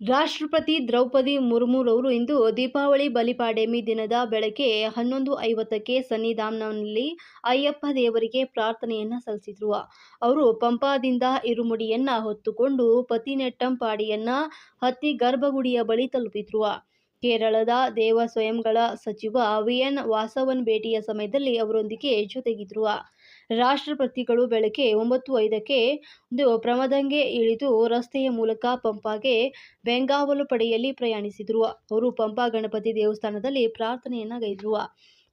ರಾಷ್ಟ್ರಪತಿ ದ್ರೌಪದಿ ಮುರ್ಮುರವರು ಇಂದು ದೀಪಾವಳಿ ಬಲಿಪಾಡ್ಯಮಿ ದಿನದ ಬೆಳಗ್ಗೆ 11:50ಕ್ಕೆ ಸನ್ನಿಧಾನಂನಲ್ಲಿ ಅಯ್ಯಪ್ಪ ದೇವರಿಗೆ ಪ್ರಾರ್ಥನೆಯನ್ನ ಸಲ್ಲಿಸಿದರು. ಅವರು ಪಂಪಾದಿಂದ ಇರುಮುಡಿಯನ್ನ ಹೊತ್ತುಕೊಂಡು ಪತಿನೆಟ್ಟಂಪಾಡಿಯನ್ನ ಹತ್ತಿ ಗರ್ಭಗುಡಿಯ ಬಳಿ ತಲುಪಿದ್ರು. ಕೇರಳದ ದೇವಸ್ವಯಂಗಳ ಸಚಿವ ವಿ.ಎನ್. ವಾಸವನ್ ಭೇಟಿಯ ಸಮಯದಲ್ಲಿ ಅವರೊಂದಿಗೆ ಜೊತೆಗಿದ್ರು. ರಾಷ್ಟ್ರಪತಿಗಳು ಬೆಳಗ್ಗೆ 9:05ಕ್ಕೆ ಪ್ರಮದಂಗೆ ಇಳಿದು ರಸ್ತೆಯ ಮೂಲಕ ಪಂಪಾಗೆ ಬೆಂಗಾವಲು ಪಡೆಯಲ್ಲಿ ಪ್ರಯಾಣಿಸಿದರು. ಅವರು ಪಂಪಾ ಗಣಪತಿ ದೇವಸ್ಥಾನದಲ್ಲಿ ಪ್ರಾರ್ಥನೆಯನ್ನ ಗೈದ್ರು.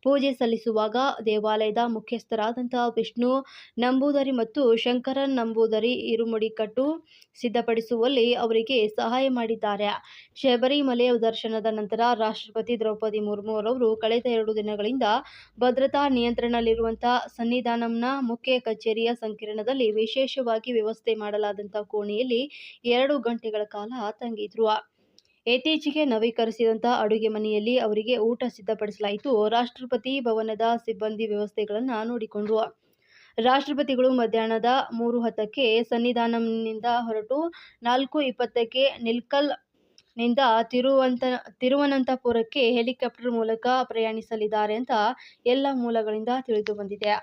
ಪೂಜೆ ಸಲ್ಲಿಸುವಾಗ ದೇವಾಲಯದ ಮುಖ್ಯಸ್ಥರಾದಂತಹ ವಿಷ್ಣು ನಂಬೂದರಿ ಮತ್ತು ಶಂಕರನ್ ನಂಬೂದರಿ ಇರುಮುಡಿಕಟ್ಟು ಸಿದ್ಧಪಡಿಸುವಲ್ಲಿ ಅವರಿಗೆ ಸಹಾಯ ಮಾಡಿದ್ದಾರೆ. ಶಬರಿಮಲೆ ದರ್ಶನದ ನಂತರ ರಾಷ್ಟ್ರಪತಿ ದ್ರೌಪದಿ ಮುರ್ಮುರವರು ಕಳೆದ 2 ದಿನಗಳಿಂದ ಭದ್ರತಾ ನಿಯಂತ್ರಣದಲ್ಲಿರುವಂತಹ ಸನ್ನಿಧಾನಂನ ಮುಖ್ಯ ಕಚೇರಿಯ ಸಂಕೀರ್ಣದಲ್ಲಿ ವಿಶೇಷವಾಗಿ ವ್ಯವಸ್ಥೆ ಮಾಡಲಾದಂತಹ ಕೋಣೆಯಲ್ಲಿ 2 ಗಂಟೆಗಳ ಕಾಲ ತಂಗಿದ್ರು. ಇತ್ತೀಚೆಗೆ ನವೀಕರಿಸಿದಂತಹ ಅಡುಗೆ ಮನೆಯಲ್ಲಿ ಅವರಿಗೆ ಊಟ ಸಿದ್ಧಪಡಿಸಲಾಯಿತು. ರಾಷ್ಟ್ರಪತಿ ಭವನದ ಸಿಬ್ಬಂದಿ ವ್ಯವಸ್ಥೆಗಳನ್ನು ನೋಡಿಕೊಂಡ್ರು. ರಾಷ್ಟ್ರಪತಿಗಳು ಮಧ್ಯಾಹ್ನದ 3:10ಕ್ಕೆ ಸನ್ನಿಧಾನಂನಿಂದ ಹೊರಟು 4:20ಕ್ಕೆ ನಿಲಕ್ಕಲ್ ನಿಂದ ತಿರುವನಂತಪುರಕ್ಕೆ ಹೆಲಿಕಾಪ್ಟರ್ ಮೂಲಕ ಪ್ರಯಾಣಿಸಲಿದ್ದಾರೆ ಅಂತ ಎಲ್ಲ ಮೂಲಗಳಿಂದ ತಿಳಿದು ಬಂದಿದೆ.